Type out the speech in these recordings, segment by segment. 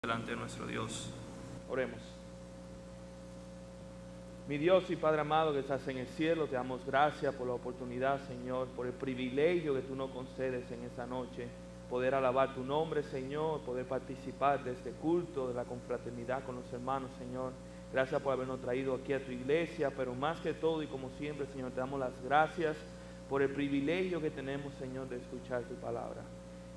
delante de nuestro Dios. Oremos. Mi Dios y Padre amado que estás en el cielo, te damos gracias por la oportunidad, Señor, por el privilegio que tú nos concedes en esta noche, poder alabar tu nombre, Señor, poder participar de este culto, de la confraternidad con los hermanos, Señor. Gracias por habernos traído aquí a tu iglesia, pero más que todo y como siempre, Señor, te damos las gracias por el privilegio que tenemos, Señor, de escuchar tu palabra.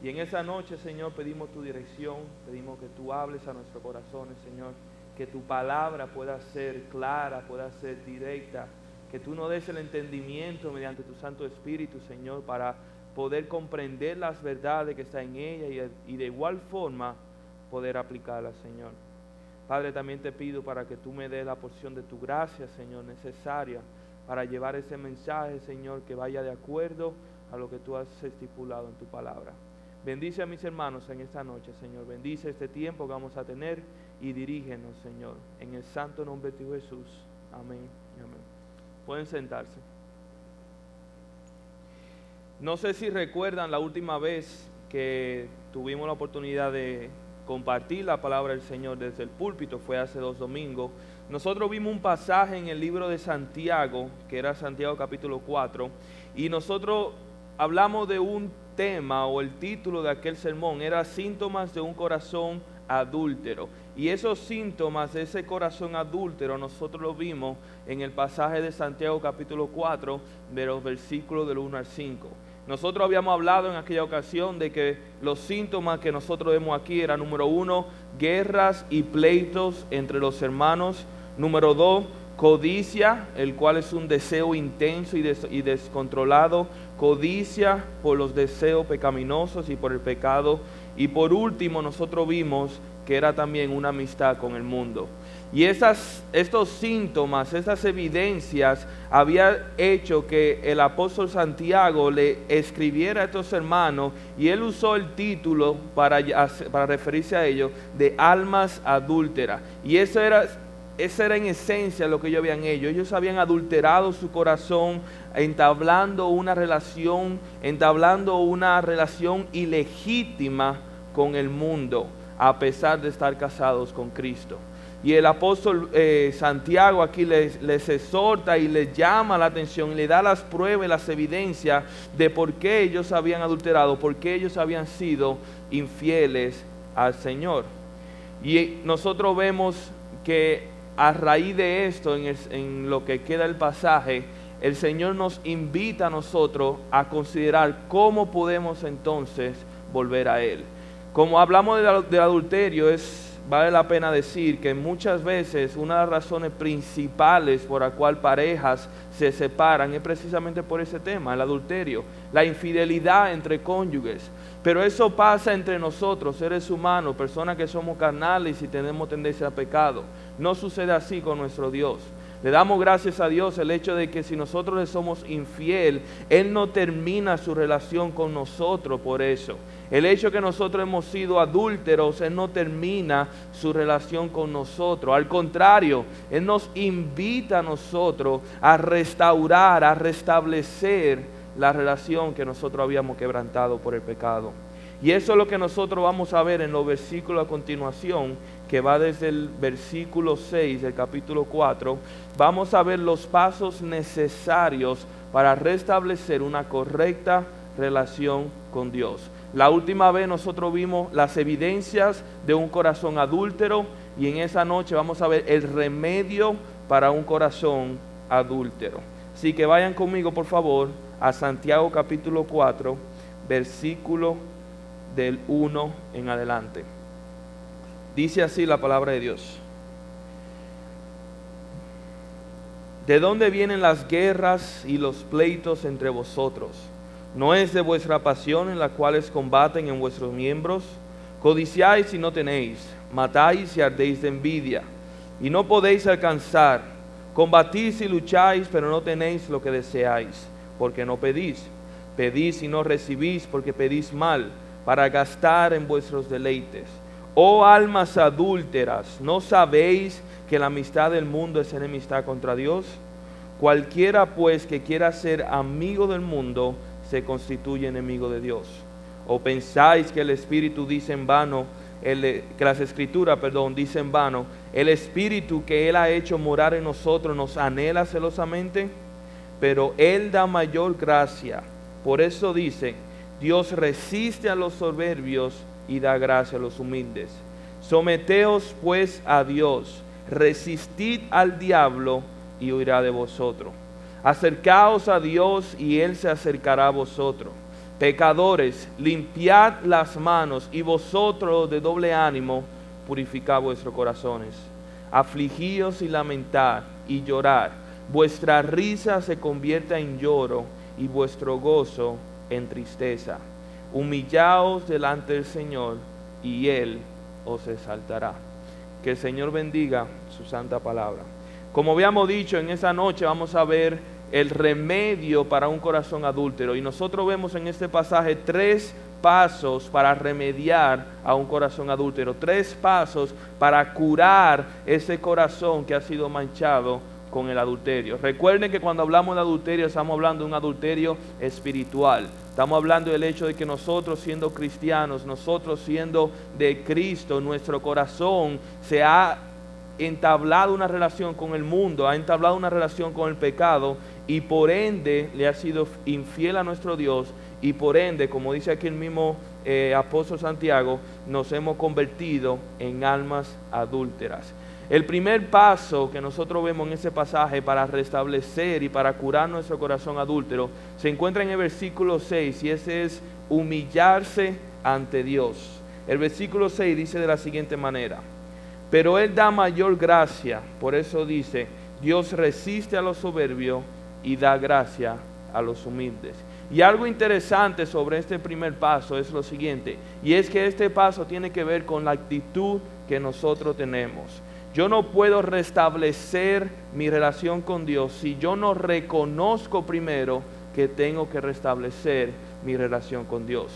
Y en esa noche, Señor, pedimos tu dirección, pedimos que tú hables a nuestros corazones, Señor, que tu palabra pueda ser clara, pueda ser directa, que tú nos des el entendimiento mediante tu Santo Espíritu, Señor, para poder comprender las verdades que están en ella y de igual forma poder aplicarlas, Señor. Padre, también te pido para que tú me des la porción de tu gracia, Señor, necesaria para llevar ese mensaje, Señor, que vaya de acuerdo a lo que tú has estipulado en tu palabra. Bendice a mis hermanos en esta noche, Señor. Bendice este tiempo que vamos a tener y dirígenos, Señor, en el santo nombre de tu Jesús. Amén y amén. Pueden sentarse. No sé si recuerdan la última vez que tuvimos la oportunidad de compartir la palabra del Señor desde el púlpito, fue hace 2 domingos. Nosotros vimos un pasaje en el libro de Santiago, que era Santiago capítulo 4, y nosotros hablamos de un tema o el título de aquel sermón era síntomas de un corazón adúltero. Y esos síntomas de ese corazón adúltero nosotros lo vimos en el pasaje de Santiago capítulo 4, de los versículos del 1 al 5. Nosotros habíamos hablado en aquella ocasión de que los síntomas que nosotros vemos aquí eran, número 1, guerras y pleitos entre los hermanos. Número 2, codicia, el cual es un deseo intenso y descontrolado. Codicia por los deseos pecaminosos y por el pecado. Y por último, nosotros vimos que era también una amistad con el mundo. Y estos síntomas, estas evidencias, había hecho que el apóstol Santiago le escribiera a estos hermanos, y él usó el título para referirse a ellos, de almas adúlteras. Y esa era en esencia lo que ellos habían hecho. Ellos habían adulterado su corazón, entablando una relación ilegítima con el mundo, a pesar de estar casados con Cristo. Y el apóstol Santiago aquí les exhorta y les llama la atención y le da las pruebas y las evidencias de por qué ellos habían adulterado, por qué ellos habían sido infieles al Señor. Y nosotros vemos que a raíz de esto, en lo que queda el pasaje, el Señor nos invita a nosotros a considerar cómo podemos entonces volver a Él. Como hablamos del adulterio, vale la pena decir que muchas veces una de las razones principales por la cual parejas se separan es precisamente por ese tema, el adulterio, la infidelidad entre cónyuges. Pero eso pasa entre nosotros, seres humanos, personas que somos carnales y tenemos tendencia a pecado. No sucede así con nuestro Dios. Le damos gracias a Dios el hecho de que si nosotros le somos infiel, Él no termina su relación con nosotros por eso. El hecho de que nosotros hemos sido adúlteros, Él no termina su relación con nosotros. Al contrario, Él nos invita a nosotros a restaurar, a restablecer la relación que nosotros habíamos quebrantado por el pecado. Y eso es lo que nosotros vamos a ver en los versículos a continuación, que va desde el versículo 6 del capítulo 4. Vamos a ver los pasos necesarios para restablecer una correcta relación con Dios. La última vez nosotros vimos las evidencias de un corazón adúltero, y en esa noche vamos a ver el remedio para un corazón adúltero. Así que vayan conmigo, por favor, a Santiago capítulo 4, versículo del 1 en adelante. Dice así la palabra de Dios. ¿De dónde vienen las guerras y los pleitos entre vosotros? ¿No es de vuestra pasión en la cuales combaten en vuestros miembros? Codiciáis y no tenéis, matáis y ardéis de envidia, y no podéis alcanzar. Combatís y lucháis, pero no tenéis lo que deseáis, porque no pedís. Pedís y no recibís, porque pedís mal, para gastar en vuestros deleites. Oh almas adúlteras, ¿no sabéis que la amistad del mundo es enemistad contra Dios? Cualquiera pues que quiera ser amigo del mundo se constituye enemigo de Dios. ¿O pensáis que el Espíritu dice en vano que las escrituras, dice en vano, el Espíritu que Él ha hecho morar en nosotros nos anhela celosamente, pero Él da mayor gracia. Por eso dice, Dios resiste a los soberbios y da gracia a los humildes. Someteos pues a Dios, resistid al diablo y huirá de vosotros. Acercaos a Dios y Él se acercará a vosotros. Pecadores, limpiad las manos, y vosotros de doble ánimo, purificad vuestros corazones. Afligíos y lamentad y llorad. Vuestra risa se convierta en lloro y vuestro gozo en tristeza. Humillaos delante del Señor y Él os exaltará. Que el Señor bendiga su santa palabra. Como habíamos dicho, en esa noche vamos a ver el remedio para un corazón adúltero. Y nosotros vemos en este pasaje 3 pasos para remediar a un corazón adúltero. 3 pasos para curar ese corazón que ha sido manchado con el adulterio. Recuerden que cuando hablamos de adulterio estamos hablando de un adulterio espiritual. Estamos hablando del hecho de que nosotros, siendo cristianos, nosotros siendo de Cristo, nuestro corazón se ha entablado una relación con el mundo, ha entablado una relación con el pecado, y por ende le ha sido infiel a nuestro Dios, y por ende, como dice aquí el mismo apóstol Santiago, nos hemos convertido en almas adúlteras. El primer paso que nosotros vemos en ese pasaje para restablecer y para curar nuestro corazón adúltero se encuentra en el versículo 6, y ese es humillarse ante Dios. El versículo 6 dice de la siguiente manera: pero Él da mayor gracia. Por eso dice, Dios resiste a los soberbios y da gracia a los humildes. Y algo interesante sobre este primer paso es lo siguiente, y es que este paso tiene que ver con la actitud que nosotros tenemos. Yo no puedo restablecer mi relación con Dios si yo no reconozco primero que tengo que restablecer mi relación con Dios.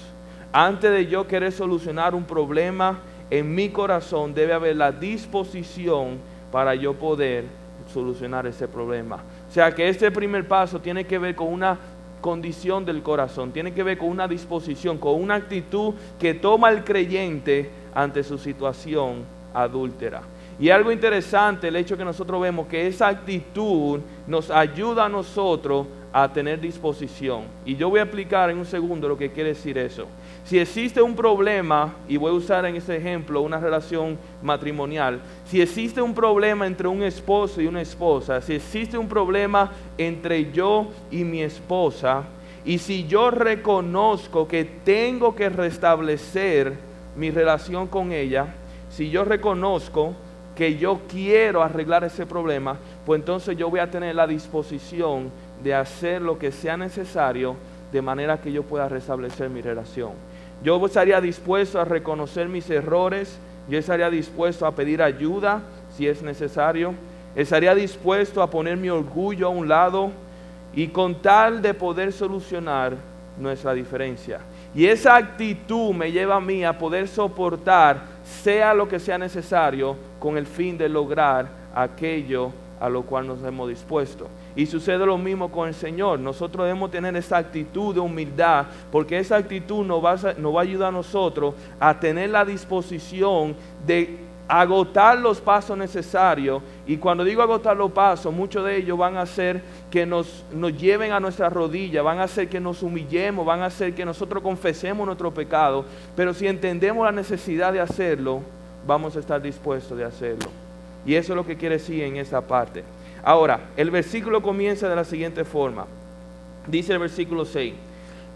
Antes de yo querer solucionar un problema, en mi corazón debe haber la disposición para yo poder solucionar ese problema. O sea que este primer paso tiene que ver con una condición del corazón, tiene que ver con una disposición, con una actitud que toma el creyente ante su situación adúltera. Y algo interesante, el hecho que nosotros vemos que esa actitud nos ayuda a nosotros a tener disposición. Y yo voy a explicar en un segundo lo que quiere decir eso. Si existe un problema, y voy a usar en ese ejemplo una relación matrimonial, si existe un problema entre un esposo y una esposa, si existe un problema entre yo y mi esposa, y si yo reconozco que tengo que restablecer mi relación con ella, si yo reconozco que yo quiero arreglar ese problema, pues entonces yo voy a tener la disposición de hacer lo que sea necesario de manera que yo pueda restablecer mi relación. Yo estaría dispuesto a reconocer mis errores, yo estaría dispuesto a pedir ayuda si es necesario, estaría dispuesto a poner mi orgullo a un lado y con tal de poder solucionar nuestra diferencia. Y esa actitud me lleva a mí a poder soportar sea lo que sea necesario con el fin de lograr aquello a lo cual nos hemos dispuesto. Y sucede lo mismo con el Señor. Nosotros debemos tener esa actitud de humildad, porque esa actitud nos va a ayudar a nosotros a tener la disposición de agotar los pasos necesarios. Y cuando digo agotar los pasos, muchos de ellos van a hacer que nos lleven a nuestra rodilla, van a hacer que nos humillemos, van a hacer que nosotros confesemos nuestro pecado. Pero si entendemos la necesidad de hacerlo, vamos a estar dispuestos de hacerlo. Y eso es lo que quiere decir en esa parte. Ahora, el versículo comienza de la siguiente forma. Dice el versículo 6,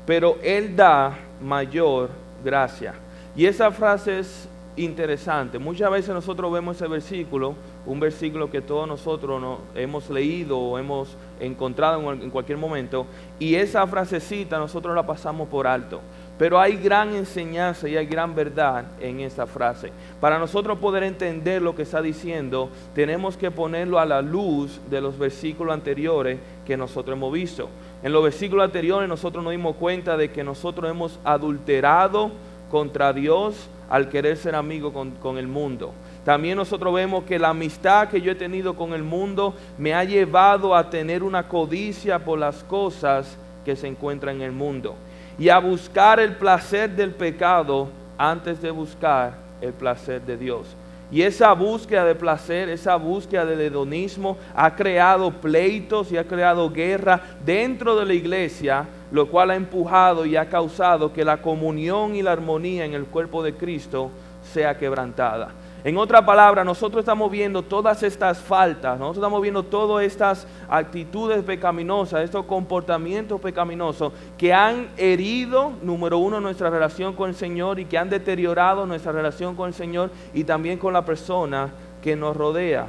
pero Él da mayor gracia. Y esa frase es interesante. Muchas veces nosotros vemos ese versículo, un versículo que todos nosotros hemos leído o hemos encontrado en cualquier momento, y esa frasecita nosotros la pasamos por alto. Pero hay gran enseñanza y hay gran verdad en esta frase. Para nosotros poder entender lo que está diciendo, tenemos que ponerlo a la luz de los versículos anteriores que nosotros hemos visto. En los versículos anteriores nosotros nos dimos cuenta de que nosotros hemos adulterado contra Dios al querer ser amigos con el mundo. También nosotros vemos que la amistad que yo he tenido con el mundo me ha llevado a tener una codicia por las cosas que se encuentran en el mundo y a buscar el placer del pecado antes de buscar el placer de Dios. Y esa búsqueda de placer, esa búsqueda del hedonismo ha creado pleitos y ha creado guerra dentro de la iglesia, lo cual ha empujado y ha causado que la comunión y la armonía en el cuerpo de Cristo sea quebrantada. En otra palabra, nosotros estamos viendo todas estas faltas, nosotros estamos viendo todas estas actitudes pecaminosas, estos comportamientos pecaminosos que han herido, número uno, nuestra relación con el Señor y que han deteriorado nuestra relación con el Señor y también con la persona que nos rodea.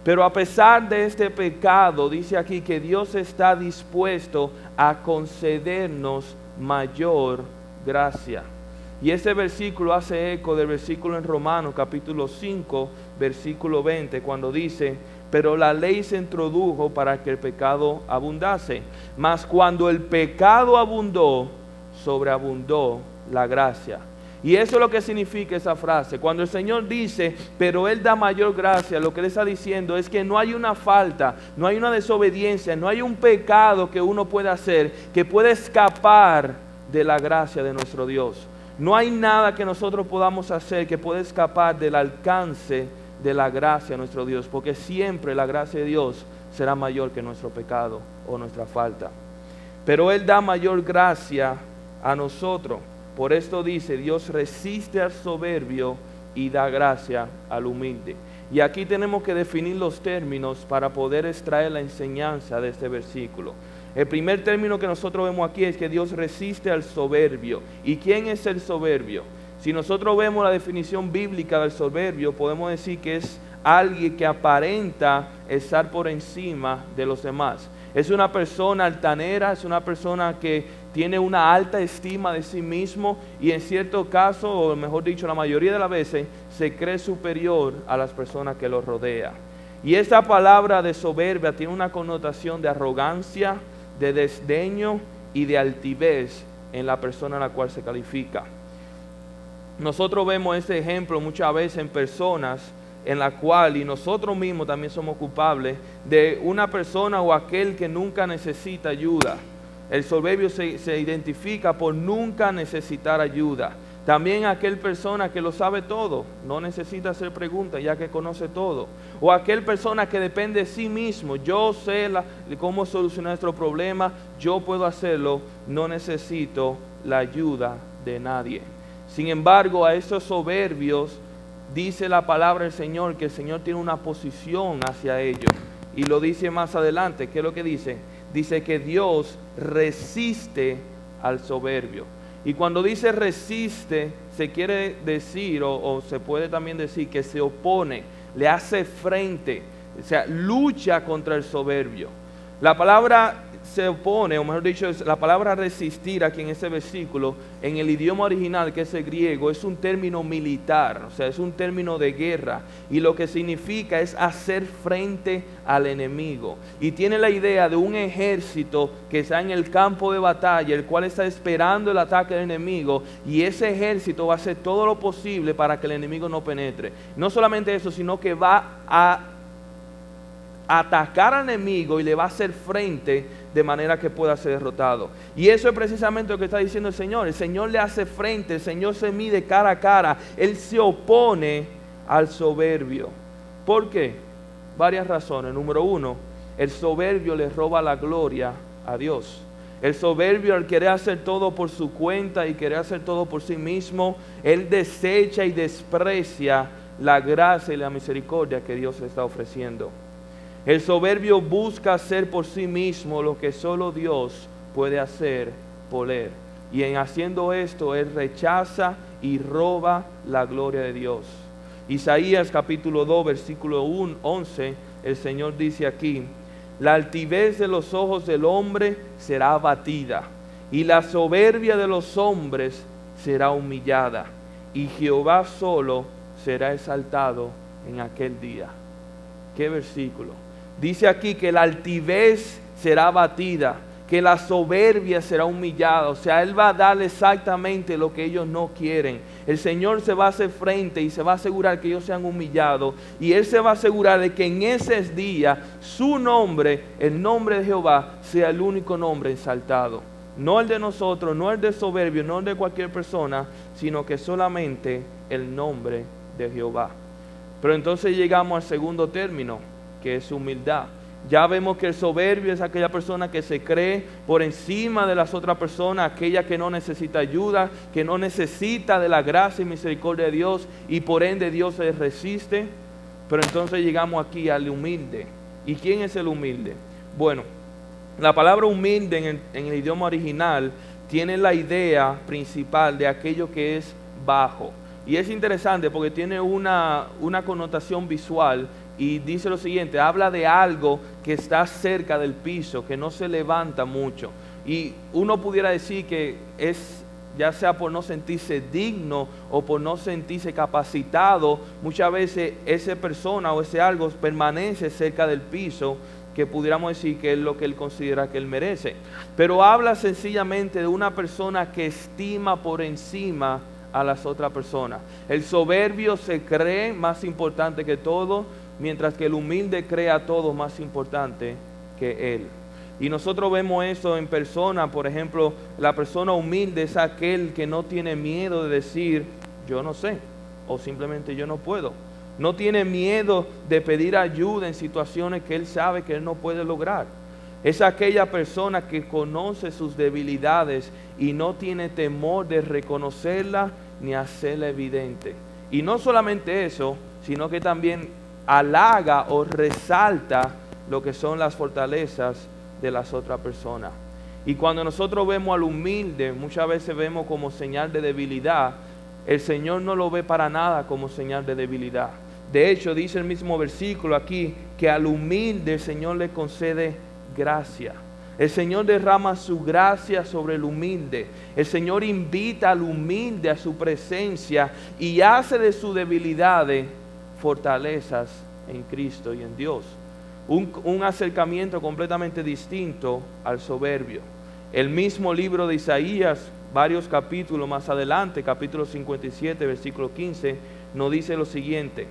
Pero a pesar de este pecado, dice aquí que Dios está dispuesto a concedernos mayor gracia. Y ese versículo hace eco del versículo en Romanos capítulo 5, versículo 20, cuando dice: pero la ley se introdujo para que el pecado abundase. Mas cuando el pecado abundó, sobreabundó la gracia. Y eso es lo que significa esa frase. Cuando el Señor dice, pero Él da mayor gracia, lo que Él está diciendo es que no hay una falta, no hay una desobediencia, no hay un pecado que uno pueda hacer que pueda escapar de la gracia de nuestro Dios. No hay nada que nosotros podamos hacer que pueda escapar del alcance de la gracia de nuestro Dios, porque siempre la gracia de Dios será mayor que nuestro pecado o nuestra falta. Pero Él da mayor gracia a nosotros. Por esto dice, Dios resiste al soberbio y da gracia al humilde. Y aquí tenemos que definir los términos para poder extraer la enseñanza de este versículo. El primer término que nosotros vemos aquí es que Dios resiste al soberbio. ¿Y quién es el soberbio? Si nosotros vemos la definición bíblica del soberbio, podemos decir que es alguien que aparenta estar por encima de los demás. Es una persona altanera, es una persona que tiene una alta estima de sí mismo y en cierto caso, o mejor dicho, la mayoría de las veces, se cree superior a las personas que lo rodean. Y esta palabra de soberbia tiene una connotación de arrogancia, de desdeño y de altivez en la persona a la cual se califica. Nosotros vemos este ejemplo muchas veces en personas en la cual, y nosotros mismos también somos culpables, de una persona o aquel que nunca necesita ayuda. El soberbio se identifica por nunca necesitar ayuda. También aquel persona que lo sabe todo, no necesita hacer preguntas ya que conoce todo. O aquel persona que depende de sí mismo, yo sé cómo solucionar nuestro problema, yo puedo hacerlo, no necesito la ayuda de nadie. Sin embargo, a esos soberbios dice la palabra del Señor que el Señor tiene una posición hacia ellos. Y lo dice más adelante. ¿Qué es lo que dice? Dice que Dios resiste al soberbio. Y cuando dice resiste, se quiere decir, o se puede también decir que se opone, le hace frente, o sea, lucha contra el soberbio. La palabra se opone, o mejor dicho, la palabra resistir aquí en ese versículo, en el idioma original, que es el griego, es un término militar, o sea, es un término de guerra, y lo que significa es hacer frente al enemigo. Y tiene la idea de un ejército que está en el campo de batalla, el cual está esperando el ataque del enemigo, y ese ejército va a hacer todo lo posible para que el enemigo no penetre. No solamente eso, sino que va a atacar al enemigo y le va a hacer frente de manera que pueda ser derrotado. Y eso es precisamente lo que está diciendo el Señor. El Señor le hace frente, el Señor se mide cara a cara, Él se opone al soberbio. ¿Por qué? Varias razones. Número uno, el soberbio le roba la gloria a Dios. El soberbio, al querer hacer todo por su cuenta y querer hacer todo por sí mismo, él desecha y desprecia la gracia y la misericordia que Dios le está ofreciendo. El soberbio busca hacer por sí mismo lo que solo Dios puede hacer por él. Y en haciendo esto, él rechaza y roba la gloria de Dios. Isaías capítulo 2, versículo 11, el Señor dice aquí: la altivez de los ojos del hombre será abatida, y la soberbia de los hombres será humillada, y Jehová solo será exaltado en aquel día. ¿Qué versículo? Dice aquí que la altivez será abatida, que la soberbia será humillada. O sea, Él va a darle exactamente lo que ellos no quieren. El Señor se va a hacer frente y se va a asegurar que ellos sean humillados. Y Él se va a asegurar de que en ese día su nombre, el nombre de Jehová, sea el único nombre exaltado. No el de nosotros, no el de soberbio, no el de cualquier persona, sino que solamente el nombre de Jehová. Pero entonces llegamos al segundo término, que es humildad. Ya vemos que el soberbio es aquella persona que se cree por encima de las otras personas, aquella que no necesita ayuda, que no necesita de la gracia y misericordia de Dios, y por ende Dios se resiste. Pero entonces llegamos aquí al humilde. ¿Y quién es el humilde? Bueno, la palabra humilde en el idioma original tiene la idea principal de aquello que es bajo. Y es interesante porque tiene una connotación visual y dice lo siguiente: habla de algo que está cerca del piso, que no se levanta mucho. Y uno pudiera decir que es, ya sea por no sentirse digno o por no sentirse capacitado, muchas veces esa persona o ese algo permanece cerca del piso, que pudiéramos decir que es lo que él considera que él merece. Pero habla sencillamente de una persona que estima por encima a las otras personas. El soberbio se cree más importante que todo, mientras que el humilde cree a todo más importante que él. Y nosotros vemos eso en persona. Por ejemplo, la persona humilde es aquel que no tiene miedo de decir yo no sé, o simplemente yo no puedo. No tiene miedo de pedir ayuda en situaciones que él sabe que él no puede lograr. Es aquella persona que conoce sus debilidades y no tiene temor de reconocerla ni hacerla evidente. Y no solamente eso, sino que también halaga o resalta lo que son las fortalezas de las otras personas. Y cuando nosotros vemos al humilde, muchas veces vemos como señal de debilidad. El Señor no lo ve para nada como señal de debilidad. De hecho, dice el mismo versículo aquí, que al humilde el Señor le concede gracia. El Señor derrama su gracia sobre el humilde. El Señor invita al humilde a su presencia y hace de sus debilidades fortalezas en Cristo y en Dios. Un acercamiento completamente distinto al soberbio. El mismo libro de Isaías, varios capítulos más adelante, capítulo 57, versículo 15, nos dice lo siguiente: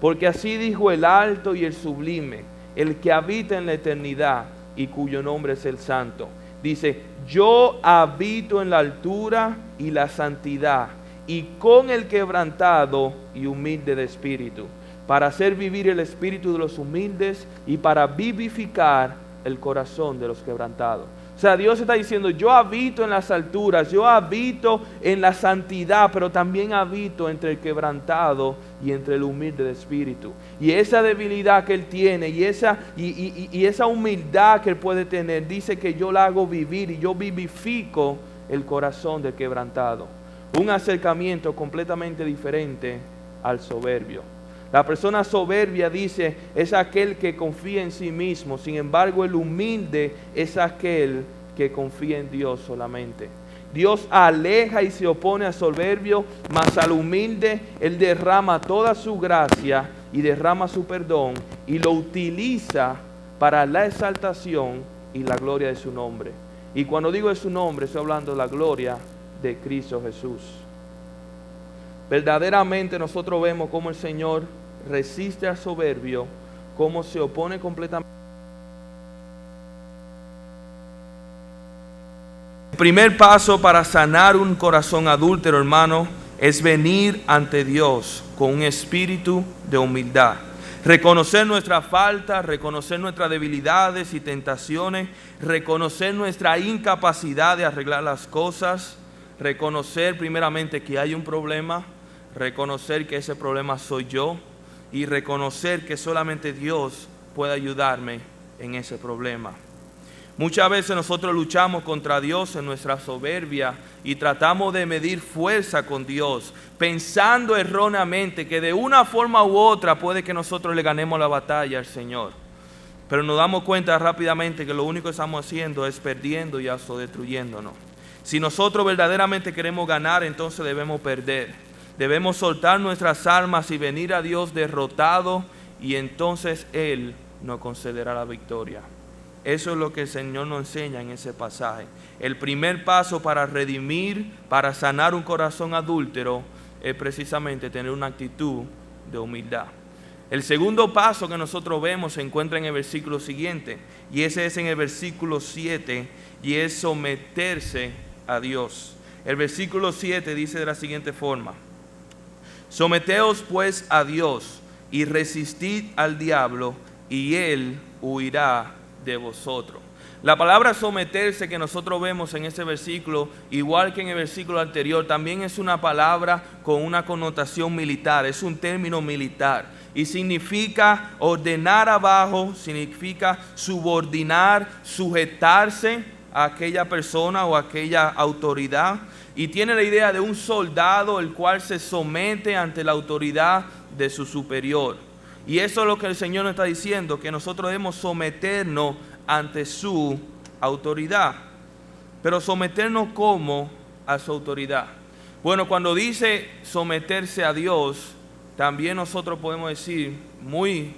porque así dijo el alto y el sublime, el que habita en la eternidad y cuyo nombre es el Santo. Dice: yo habito en la altura y la santidad, y con el quebrantado y humilde de espíritu, para hacer vivir el espíritu de los humildes y para vivificar el corazón de los quebrantados. O sea, Dios está diciendo: yo habito en las alturas, yo habito en la santidad, pero también habito entre el quebrantado y entre el humilde de espíritu. Y esa debilidad que Él tiene y esa humildad que Él puede tener, dice que yo la hago vivir y yo vivifico el corazón del quebrantado. Un acercamiento completamente diferente al soberbio. La persona soberbia, dice, es aquel que confía en sí mismo. Sin embargo, el humilde es aquel que confía en Dios solamente. Dios aleja y se opone al soberbio, mas al humilde Él derrama toda su gracia y derrama su perdón y lo utiliza para la exaltación y la gloria de su nombre. Y cuando digo de su nombre, estoy hablando de la gloria de Cristo Jesús. Verdaderamente nosotros vemos cómo el Señor resiste al soberbio, cómo se opone completamente. El primer paso para sanar un corazón adúltero, hermano, es venir ante Dios con un espíritu de humildad. Reconocer nuestra falta, reconocer nuestras debilidades y tentaciones, reconocer nuestra incapacidad de arreglar las cosas, reconocer primeramente que hay un problema, reconocer que ese problema soy yo y reconocer que solamente Dios puede ayudarme en ese problema. Muchas veces nosotros luchamos contra Dios en nuestra soberbia y tratamos de medir fuerza con Dios, pensando erróneamente que de una forma u otra puede que nosotros le ganemos la batalla al Señor. Pero nos damos cuenta rápidamente que lo único que estamos haciendo es perdiendo y autodestruyéndonos. Si nosotros verdaderamente queremos ganar, entonces debemos perder. Debemos soltar nuestras armas y venir a Dios derrotado, y entonces Él nos concederá la victoria. Eso es lo que el Señor nos enseña en ese pasaje. El primer paso para redimir, para sanar un corazón adúltero, es precisamente tener una actitud de humildad. El segundo paso que nosotros vemos se encuentra en el versículo siguiente, y ese es en el versículo 7, y es someterse a Dios. El versículo 7 dice de la siguiente forma: Someteos pues a Dios y resistid al diablo y él huirá de vosotros. La palabra someterse que nosotros vemos en este versículo, igual que en el versículo anterior, también es una palabra con una connotación militar, es un término militar y significa ordenar abajo, significa subordinar, sujetarse a aquella persona o a aquella autoridad, y tiene la idea de un soldado el cual se somete ante la autoridad de su superior. Y eso es lo que el Señor nos está diciendo, que nosotros debemos someternos ante su autoridad. Pero someternos ¿cómo? A su autoridad. Bueno, cuando dice someterse a Dios, también nosotros podemos decir muy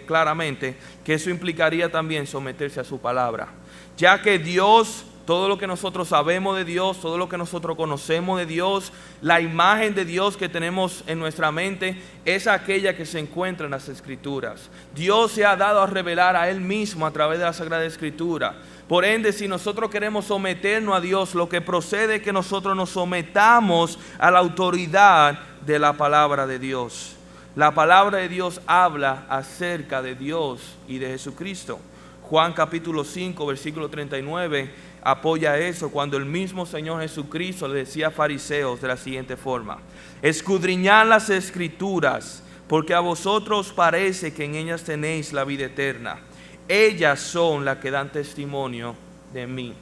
claramente que eso implicaría también someterse a su palabra, ya que Dios, todo lo que nosotros sabemos de Dios, todo lo que nosotros conocemos de Dios, la imagen de Dios que tenemos en nuestra mente es aquella que se encuentra en las Escrituras. Dios se ha dado a revelar a Él mismo a través de la Sagrada Escritura. Por ende, si nosotros queremos someternos a Dios, lo que procede es que nosotros nos sometamos a la autoridad de la palabra de Dios. La palabra de Dios habla acerca de Dios y de Jesucristo. Juan capítulo 5, versículo 39 apoya eso, cuando el mismo Señor Jesucristo le decía a fariseos de la siguiente forma: escudriñad las Escrituras, porque a vosotros parece que en ellas tenéis la vida eterna. Ellas son las que dan testimonio de mí.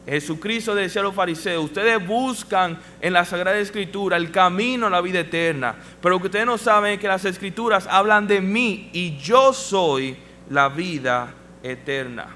Jesucristo decía a los fariseos: ustedes buscan en la Sagrada Escritura el camino a la vida eterna, pero lo que ustedes no saben es que las Escrituras hablan de mí y yo soy la vida eterna.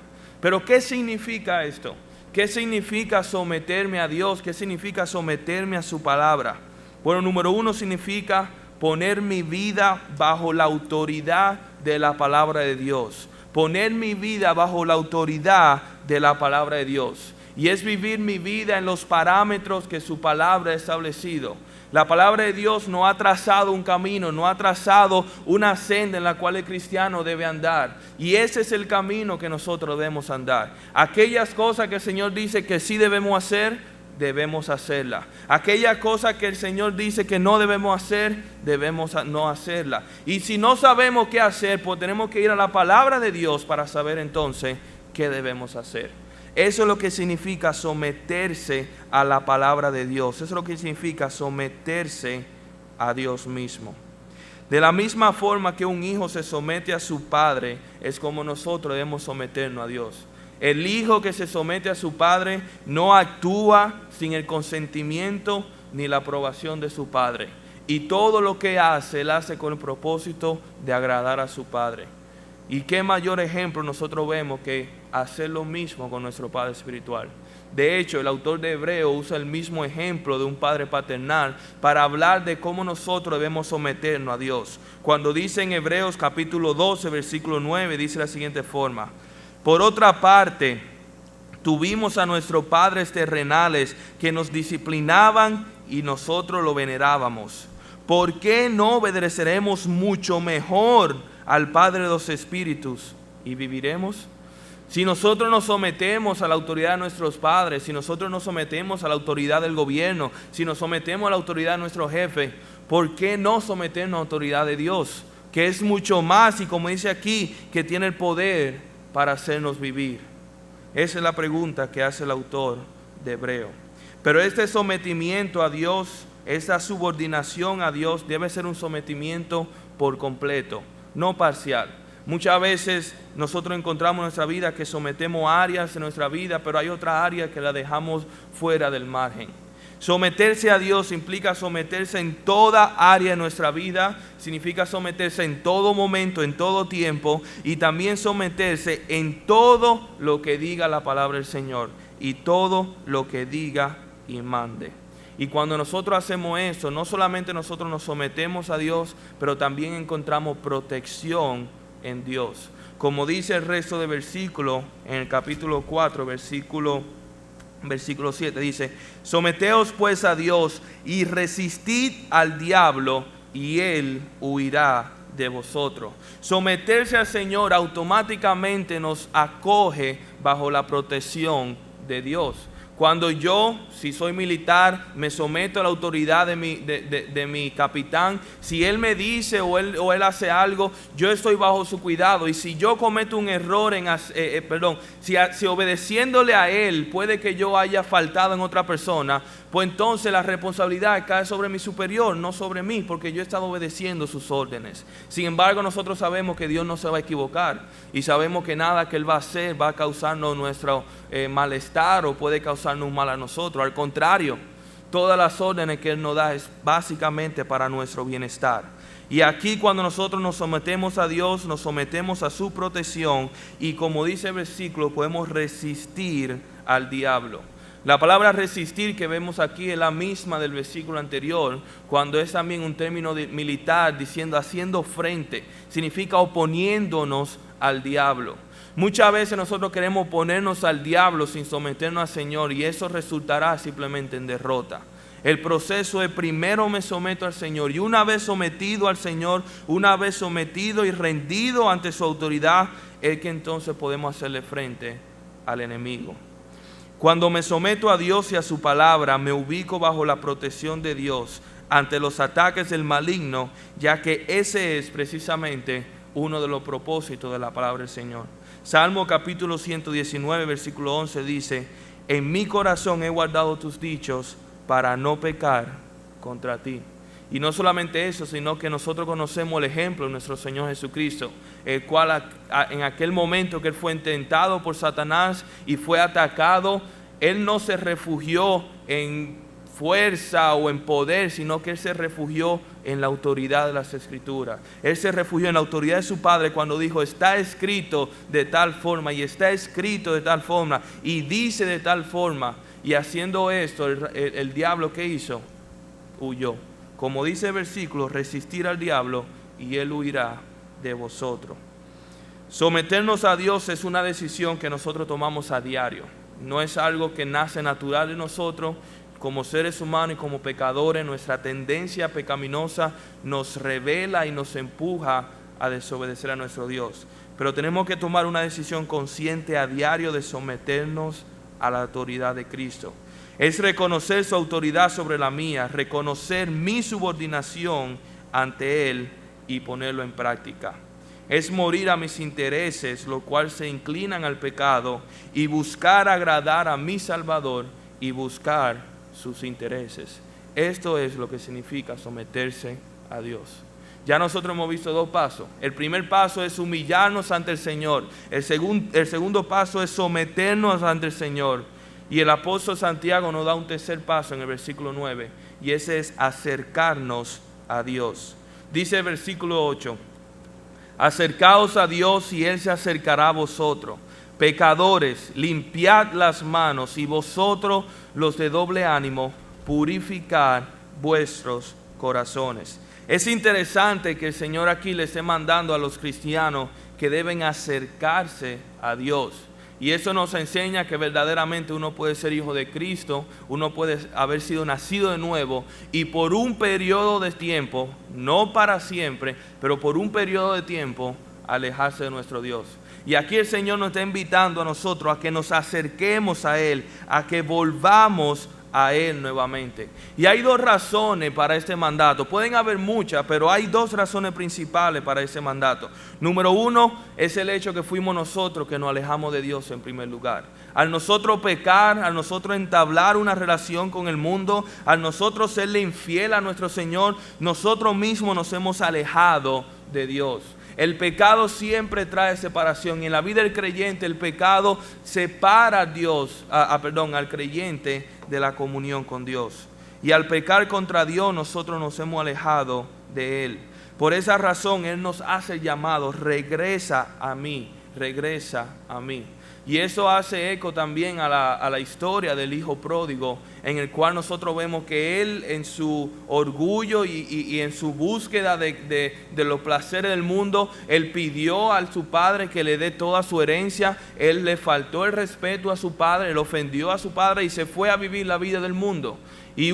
Pero ¿qué significa esto? ¿Qué significa someterme a Dios? ¿Qué significa someterme a su palabra? Bueno, número uno, significa poner mi vida bajo la autoridad de la palabra de Dios. Poner mi vida bajo la autoridad de la palabra de Dios. Y es vivir mi vida en los parámetros que su palabra ha establecido. La palabra de Dios no ha trazado un camino, no ha trazado una senda en la cual el cristiano debe andar. Y ese es el camino que nosotros debemos andar. Aquellas cosas que el Señor dice que sí debemos hacer, debemos hacerlas. Aquellas cosas que el Señor dice que no debemos hacer, debemos no hacerlas. Y si no sabemos qué hacer, pues tenemos que ir a la palabra de Dios para saber entonces qué debemos hacer. Eso es lo que significa someterse a la palabra de Dios. Eso es lo que significa someterse a Dios mismo. De la misma forma que un hijo se somete a su padre, es como nosotros debemos someternos a Dios. El hijo que se somete a su padre no actúa sin el consentimiento ni la aprobación de su padre. Y todo lo que hace, él hace con el propósito de agradar a su padre. Y qué mayor ejemplo nosotros vemos que hacer lo mismo con nuestro Padre espiritual. De hecho, el autor de Hebreos usa el mismo ejemplo de un padre paternal para hablar de cómo nosotros debemos someternos a Dios. Cuando dice en Hebreos capítulo 12, versículo 9, dice de la siguiente forma: por otra parte, tuvimos a nuestros padres terrenales que nos disciplinaban y nosotros lo venerábamos. ¿Por qué no obedeceremos mucho mejor al Padre de los Espíritus y viviremos? Si nosotros nos sometemos a la autoridad de nuestros padres, si nosotros nos sometemos a la autoridad del gobierno, si nos sometemos a la autoridad de nuestro jefe, ¿por qué no someternos a la autoridad de Dios? Que es mucho más, y como dice aquí, que tiene el poder para hacernos vivir. Esa es la pregunta que hace el autor de Hebreo. Pero este sometimiento a Dios, esta subordinación a Dios, debe ser un sometimiento por completo, no parcial. Muchas veces nosotros encontramos en nuestra vida que sometemos áreas de nuestra vida, pero hay otra área que la dejamos fuera del margen. Someterse a Dios implica someterse en toda área de nuestra vida, significa someterse en todo momento, en todo tiempo, y también someterse en todo lo que diga la palabra del Señor y todo lo que diga y mande. Y cuando nosotros hacemos eso, no solamente nosotros nos sometemos a Dios, pero también encontramos protección en Dios. Como dice el resto del versículo, en el capítulo 4, versículo 7, dice: someteos pues a Dios y resistid al diablo y él huirá de vosotros. Someterse al Señor automáticamente nos acoge bajo la protección de Dios. Cuando yo, si soy militar, me someto a la autoridad de mi capitán, si él me dice o él hace algo, yo estoy bajo su cuidado. Y si yo cometo un error, si obedeciéndole a él puede que yo haya faltado en otra persona, pues entonces la responsabilidad cae sobre mi superior, no sobre mí, porque yo he estado obedeciendo sus órdenes. Sin embargo, nosotros sabemos que Dios no se va a equivocar y sabemos que nada que Él va a hacer va a causarnos nuestro malestar o puede causarnos un mal a nosotros. Al contrario, todas las órdenes que Él nos da es básicamente para nuestro bienestar. Y aquí cuando nosotros nos sometemos a Dios, nos sometemos a su protección y como dice el versículo, podemos resistir al diablo. La palabra resistir que vemos aquí es la misma del versículo anterior, cuando es también un término militar diciendo haciendo frente, significa oponiéndonos al diablo. Muchas veces nosotros queremos oponernos al diablo sin someternos al Señor y eso resultará simplemente en derrota. El proceso es primero me someto al Señor y una vez sometido al Señor, una vez sometido y rendido ante su autoridad, es que entonces podemos hacerle frente al enemigo. Cuando me someto a Dios y a su palabra, me ubico bajo la protección de Dios ante los ataques del maligno, ya que ese es precisamente uno de los propósitos de la palabra del Señor. Salmo capítulo 119, versículo 11 dice, en mi corazón he guardado tus dichos para no pecar contra ti. Y no solamente eso, sino que nosotros conocemos el ejemplo de nuestro Señor Jesucristo, el cual en aquel momento que Él fue tentado por Satanás y fue atacado, Él no se refugió en fuerza o en poder, sino que Él se refugió en la autoridad de las Escrituras. Él se refugió en la autoridad de su Padre cuando dijo, está escrito de tal forma y está escrito de tal forma y dice de tal forma. Y haciendo esto, el diablo, ¿qué hizo? Huyó. Como dice el versículo, resistir al diablo y él huirá de vosotros. Someternos a Dios es una decisión que nosotros tomamos a diario. No es algo que nace natural de nosotros. Como seres humanos y como pecadores, nuestra tendencia pecaminosa nos revela y nos empuja a desobedecer a nuestro Dios. Pero tenemos que tomar una decisión consciente a diario de someternos a la autoridad de Cristo. Es reconocer su autoridad sobre la mía, reconocer mi subordinación ante Él y ponerlo en práctica. Es morir a mis intereses, lo cual se inclinan al pecado, y buscar agradar a mi Salvador y buscar sus intereses. Esto es lo que significa someterse a Dios. Ya nosotros hemos visto dos pasos. El primer paso es humillarnos ante el Señor. El segundo paso es someternos ante el Señor. Y el apóstol Santiago nos da un tercer paso en el versículo 9. Y ese es acercarnos a Dios. Dice el versículo 8. Acercaos a Dios y Él se acercará a vosotros. Pecadores, limpiad las manos y vosotros los de doble ánimo, purificad vuestros corazones. Es interesante que el Señor aquí le esté mandando a los cristianos que deben acercarse a Dios. Y eso nos enseña que verdaderamente uno puede ser hijo de Cristo, uno puede haber sido nacido de nuevo y por un periodo de tiempo, no para siempre, pero por un periodo de tiempo, alejarse de nuestro Dios. Y aquí el Señor nos está invitando a nosotros a que nos acerquemos a Él, a que volvamos a Él nuevamente. Y hay dos razones para este mandato. Pueden haber muchas, pero hay dos razones principales para ese mandato. Número uno es el hecho que fuimos nosotros que nos alejamos de Dios en primer lugar. Al nosotros pecar, al nosotros entablar una relación con el mundo, al nosotros serle infiel a nuestro Señor, nosotros mismos nos hemos alejado de Dios. El pecado siempre trae separación y en la vida del creyente el pecado separa a Dios, al creyente de la comunión con Dios. Y al pecar contra Dios nosotros nos hemos alejado de Él. Por esa razón Él nos hace el llamado, regresa a mí, regresa a mí. Y eso hace eco también a la historia del hijo pródigo, en el cual nosotros vemos que él en su orgullo y en su búsqueda de los placeres del mundo, él pidió a su padre que le dé toda su herencia, él le faltó el respeto a su padre, le ofendió a su padre y se fue a vivir la vida del mundo. Y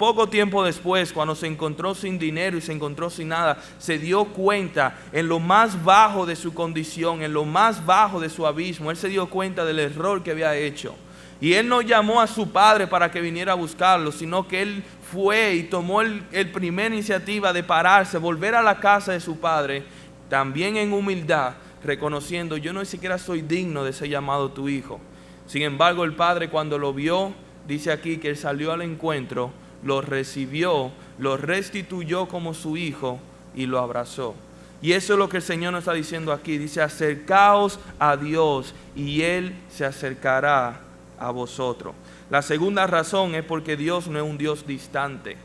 poco tiempo después, cuando se encontró sin dinero y se encontró sin nada, se dio cuenta en lo más bajo de su condición, en lo más bajo de su abismo. Él se dio cuenta del error que había hecho. Y él no llamó a su padre para que viniera a buscarlo, sino que él fue y tomó el primer iniciativa de pararse, volver a la casa de su padre, también en humildad, reconociendo: yo no siquiera soy digno de ser llamado tu hijo. Sin embargo, el padre, cuando lo vio, dice aquí que él salió al encuentro, lo recibió, lo restituyó como su hijo y lo abrazó. Y eso es lo que el Señor nos está diciendo aquí. Dice: acercaos a Dios y Él se acercará a vosotros. La segunda razón es porque Dios no es un Dios distante.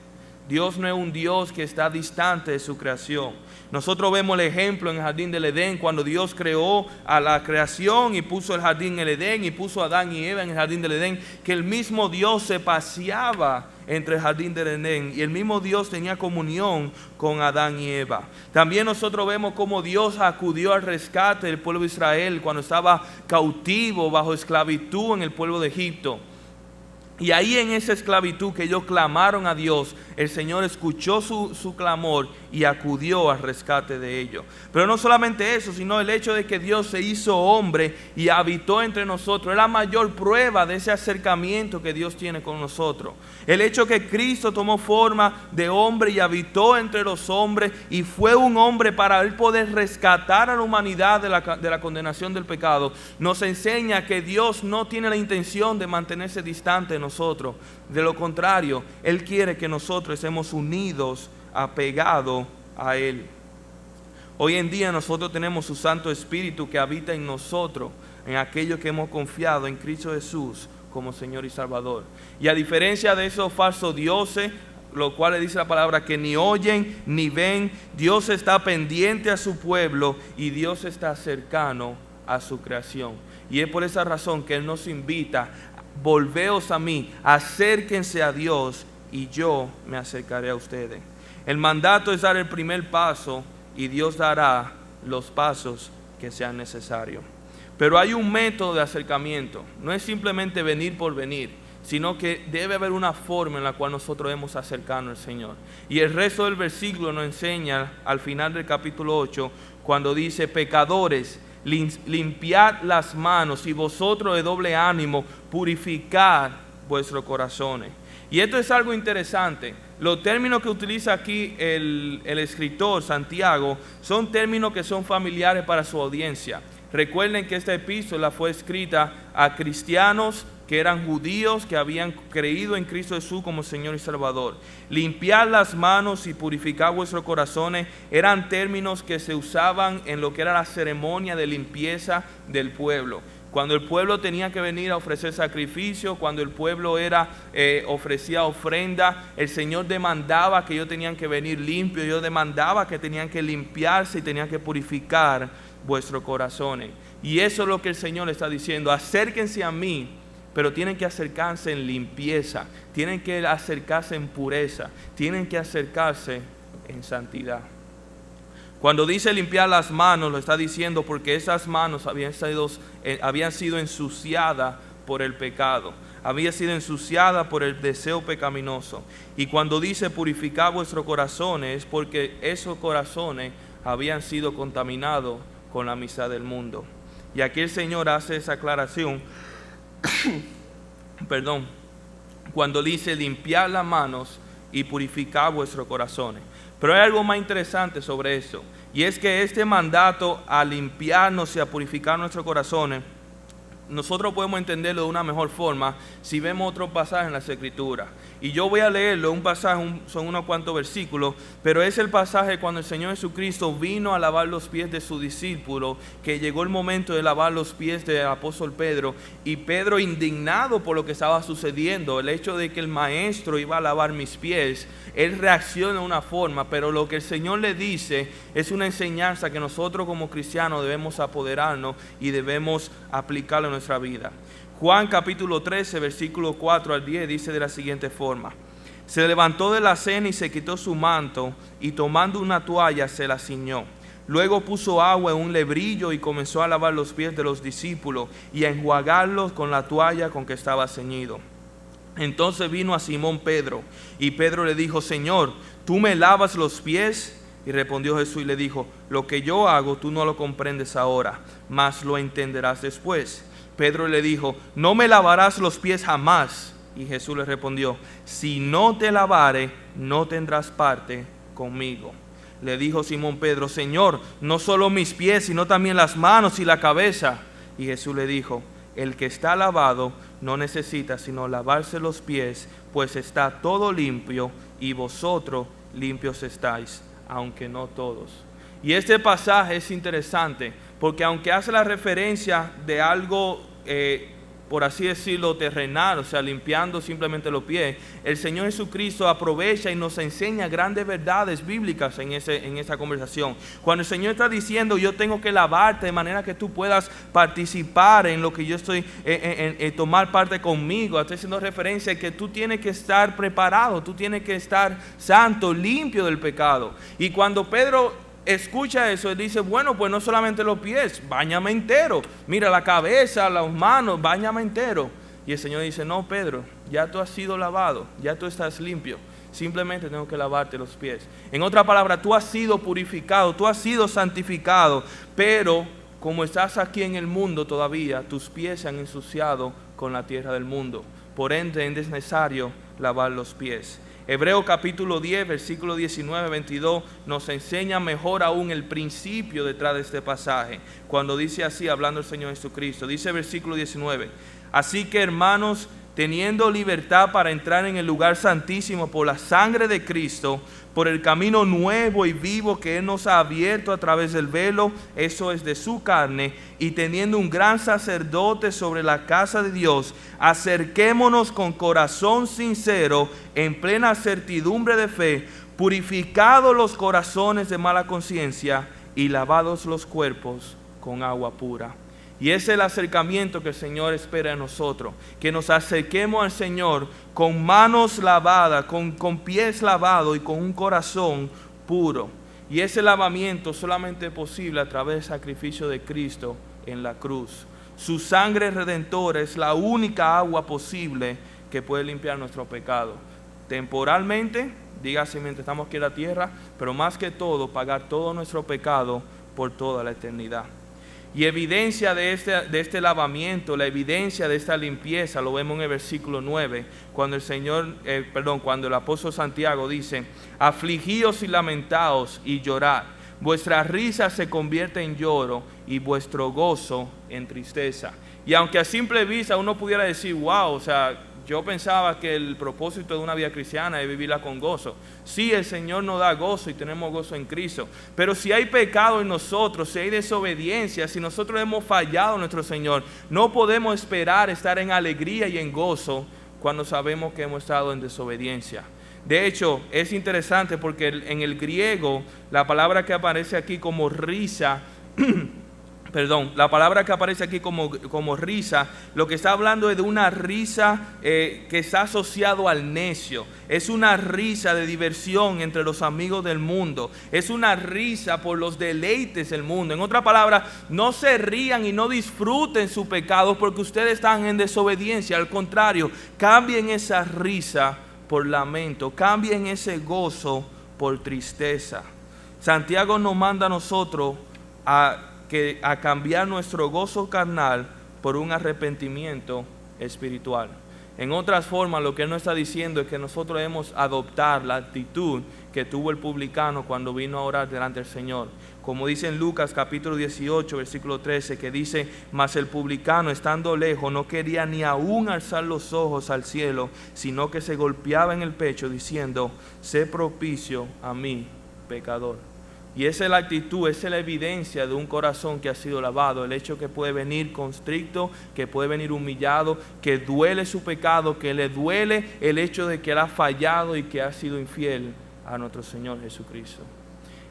Dios no es un Dios que está distante de su creación. Nosotros vemos el ejemplo en el jardín del Edén, cuando Dios creó a la creación y puso el jardín en el Edén y puso a Adán y Eva en el jardín del Edén, que el mismo Dios se paseaba entre el jardín del Edén y el mismo Dios tenía comunión con Adán y Eva. También nosotros vemos cómo Dios acudió al rescate del pueblo de Israel cuando estaba cautivo bajo esclavitud en el pueblo de Egipto. Y ahí en esa esclavitud que ellos clamaron a Dios, el Señor escuchó su clamor y acudió al rescate de ellos. Pero no solamente eso, sino el hecho de que Dios se hizo hombre y habitó entre nosotros. Es la mayor prueba de ese acercamiento que Dios tiene con nosotros. El hecho que Cristo tomó forma de hombre y habitó entre los hombres y fue un hombre para Él poder rescatar a la humanidad de la condenación del pecado, nos enseña que Dios no tiene la intención de mantenerse distante de nosotros. De lo contrario, Él quiere que nosotros estemos unidos, apegados a Él. Hoy en día nosotros tenemos su Santo Espíritu que habita en nosotros, en aquellos que hemos confiado en Cristo Jesús como Señor y Salvador. Y a diferencia de esos falsos dioses, lo cual le dice la palabra que ni oyen ni ven, Dios está pendiente a su pueblo y Dios está cercano a su creación. Y es por esa razón que Él nos invita: volveos a mí, acérquense a Dios y yo me acercaré a ustedes. El mandato es dar el primer paso y Dios dará los pasos que sean necesarios. Pero hay un método de acercamiento. No es simplemente venir por venir, sino que debe haber una forma en la cual nosotros debemos acercarnos al Señor. Y el resto del versículo nos enseña al final del capítulo 8, cuando dice: pecadores, limpiad las manos, y vosotros de doble ánimo, purificad vuestros corazones. Y esto es algo interesante. Los términos que utiliza aquí el escritor Santiago son términos que son familiares para su audiencia. Recuerden que esta epístola fue escrita a cristianos que eran judíos, que habían creído en Cristo Jesús como Señor y Salvador. Limpiar las manos y purificar vuestros corazones eran términos que se usaban en lo que era la ceremonia de limpieza del pueblo. Cuando el pueblo tenía que venir a ofrecer sacrificio, cuando el pueblo ofrecía ofrenda, el Señor demandaba que ellos tenían que venir limpios, ellos demandaba que tenían que limpiarse y tenían que purificar vuestros corazones. Y eso es lo que el Señor está diciendo: acérquense a mí, pero tienen que acercarse en limpieza, tienen que acercarse en pureza, tienen que acercarse en santidad. Cuando dice limpiar las manos, lo está diciendo porque esas manos habían sido ensuciadas por el pecado, habían sido ensuciadas por el deseo pecaminoso. Y cuando dice purificar vuestros corazones, es porque esos corazones habían sido contaminados con la amistad del mundo. Y aquí el Señor hace esa aclaración cuando dice limpiar las manos y purificar vuestros corazones. Pero hay algo más interesante sobre eso, y es que este mandato a limpiarnos y a purificar nuestros corazones, nosotros podemos entenderlo de una mejor forma si vemos otro pasaje en las Escrituras. Y yo voy a leerlo, un pasaje, son unos cuantos versículos, pero es el pasaje cuando el Señor Jesucristo vino a lavar los pies de sus discípulos, que llegó el momento de lavar los pies del apóstol Pedro, y Pedro, indignado por lo que estaba sucediendo, el hecho de que el maestro iba a lavar mis pies, él reacciona de una forma, pero lo que el Señor le dice es una enseñanza que nosotros como cristianos debemos apoderarnos y debemos aplicarlo en nuestra vida. Juan capítulo 13, versículo 4 al 10 dice de la siguiente forma: se levantó de la cena y se quitó su manto, y tomando una toalla se la ciñó. Luego puso agua en un lebrillo y comenzó a lavar los pies de los discípulos y a enjuagarlos con la toalla con que estaba ceñido. Entonces vino a Simón Pedro, y Pedro le dijo: Señor, ¿tú me lavas los pies? Y respondió Jesús y le dijo: lo que yo hago tú no lo comprendes ahora, mas lo entenderás después. Pedro le dijo: no me lavarás los pies jamás. Y Jesús le respondió: si no te lavare, no tendrás parte conmigo. Le dijo Simón Pedro: Señor, no solo mis pies, sino también las manos y la cabeza. Y Jesús le dijo: el que está lavado no necesita sino lavarse los pies, pues está todo limpio, y vosotros limpios estáis, aunque no todos. Y este pasaje es interesante, porque aunque hace la referencia de algo, por así decirlo, terrenal, o sea, limpiando simplemente los pies, el Señor Jesucristo aprovecha y nos enseña grandes verdades bíblicas en esa conversación. Cuando el Señor está diciendo: yo tengo que lavarte de manera que tú puedas participar en lo que yo estoy, tomar parte conmigo, está haciendo referencia a que tú tienes que estar preparado, tú tienes que estar santo, limpio del pecado. Y cuando Pedro escucha eso, él dice: bueno, pues no solamente los pies, báñame entero. Mira, la cabeza, las manos, báñame entero. Y el Señor dice: no, Pedro, ya tú has sido lavado, ya tú estás limpio. Simplemente tengo que lavarte los pies. En otra palabra, tú has sido purificado, tú has sido santificado, pero como estás aquí en el mundo todavía, tus pies se han ensuciado con la tierra del mundo. Por ende, es necesario lavar los pies. Hebreo capítulo 10, versículo 19, 22 nos enseña mejor aún el principio detrás de este pasaje. Cuando dice así, hablando el Señor Jesucristo, dice versículo 19: así que, hermanos, teniendo libertad para entrar en el lugar santísimo por la sangre de Cristo, por el camino nuevo y vivo que Él nos ha abierto a través del velo, eso es de su carne, y teniendo un gran sacerdote sobre la casa de Dios, acerquémonos con corazón sincero, en plena certidumbre de fe, purificados los corazones de mala conciencia y lavados los cuerpos con agua pura. Y ese es el acercamiento que el Señor espera de nosotros, que nos acerquemos al Señor con manos lavadas, con pies lavados y con un corazón puro. Y ese lavamiento solamente es posible a través del sacrificio de Cristo en la cruz. Su sangre redentora es la única agua posible que puede limpiar nuestro pecado. Temporalmente, dígase mientras estamos aquí en la tierra, pero más que todo, pagar todo nuestro pecado por toda la eternidad. Y evidencia de este lavamiento, la evidencia de esta limpieza, lo vemos en el versículo 9, cuando cuando el apóstol Santiago dice: afligíos y lamentaos y llorad, vuestra risa se convierte en lloro y vuestro gozo en tristeza. Y aunque a simple vista uno pudiera decir: wow, o sea, yo pensaba que el propósito de una vida cristiana es vivirla con gozo. Sí, el Señor nos da gozo y tenemos gozo en Cristo. Pero si hay pecado en nosotros, si hay desobediencia, si nosotros hemos fallado a nuestro Señor, no podemos esperar estar en alegría y en gozo cuando sabemos que hemos estado en desobediencia. De hecho, es interesante porque en el griego, la palabra que aparece aquí como risa, la palabra que aparece aquí como risa, lo que está hablando es de una risa que está asociado al necio. Es una risa de diversión entre los amigos del mundo. Es una risa por los deleites del mundo. En otra palabra, no se rían y no disfruten su pecado porque ustedes están en desobediencia. Al contrario, cambien esa risa por lamento, cambien ese gozo por tristeza. Santiago nos manda a nosotros a cambiar nuestro gozo carnal por un arrepentimiento espiritual. En otras formas, lo que él nos está diciendo es que nosotros debemos adoptar la actitud que tuvo el publicano cuando vino a orar delante del Señor. Como dice en Lucas capítulo 18, versículo 13, que dice: mas el publicano, estando lejos, no quería ni aún alzar los ojos al cielo, sino que se golpeaba en el pecho diciendo: sé propicio a mí, pecador. Y esa es la actitud, esa es la evidencia de un corazón que ha sido lavado. El hecho que puede venir constricto, que puede venir humillado, que duele su pecado, que le duele el hecho de que él ha fallado y que ha sido infiel a nuestro Señor Jesucristo.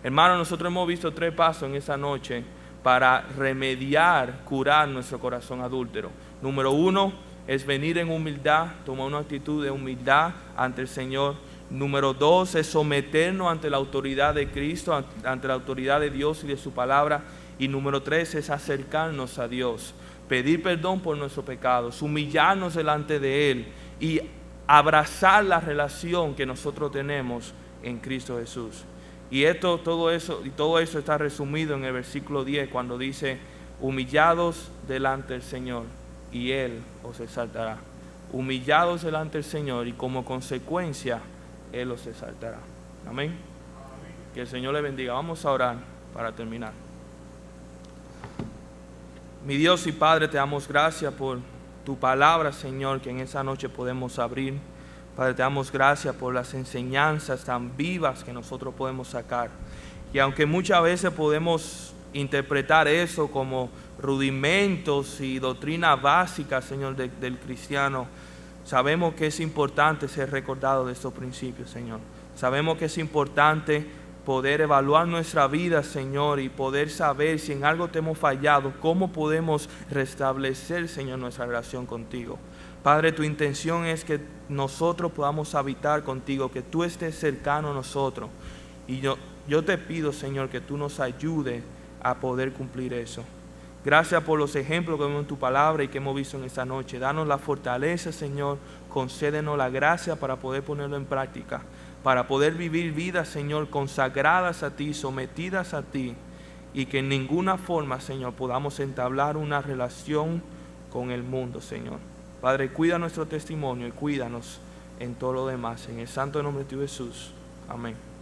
Hermanos, nosotros hemos visto 3 pasos en esta noche para remediar, curar nuestro corazón adúltero. Número 1 es venir en humildad, tomar una actitud de humildad ante el Señor. Número 2 es someternos ante la autoridad de Cristo, ante la autoridad de Dios y de su palabra. Y número 3 es acercarnos a Dios, pedir perdón por nuestros pecados, humillarnos delante de Él y abrazar la relación que nosotros tenemos en Cristo Jesús. Y todo eso está resumido en el versículo 10 cuando dice: humillados delante del Señor y Él os exaltará. Humillados delante del Señor y como consecuencia Él os exaltará. Amén. Que el Señor le bendiga. Vamos a orar para terminar. Mi Dios y Padre, te damos gracias por tu palabra, Señor, que en esa noche podemos abrir. Padre, te damos gracias por las enseñanzas tan vivas que nosotros podemos sacar. Y aunque muchas veces podemos interpretar eso como rudimentos y doctrina básica, Señor, del cristiano, sabemos que es importante ser recordado de estos principios, Señor. Sabemos que es importante poder evaluar nuestra vida, Señor, y poder saber si en algo te hemos fallado, cómo podemos restablecer, Señor, nuestra relación contigo. Padre, tu intención es que nosotros podamos habitar contigo, que tú estés cercano a nosotros. Y yo te pido, Señor, que tú nos ayudes a poder cumplir eso. Gracias por los ejemplos que vemos en tu palabra y que hemos visto en esta noche. Danos la fortaleza, Señor. Concédenos la gracia para poder ponerlo en práctica, para poder vivir vidas, Señor, consagradas a ti, sometidas a ti, y que en ninguna forma, Señor, podamos entablar una relación con el mundo, Señor. Padre, cuida nuestro testimonio y cuídanos en todo lo demás. En el santo nombre de tu Jesús. Amén.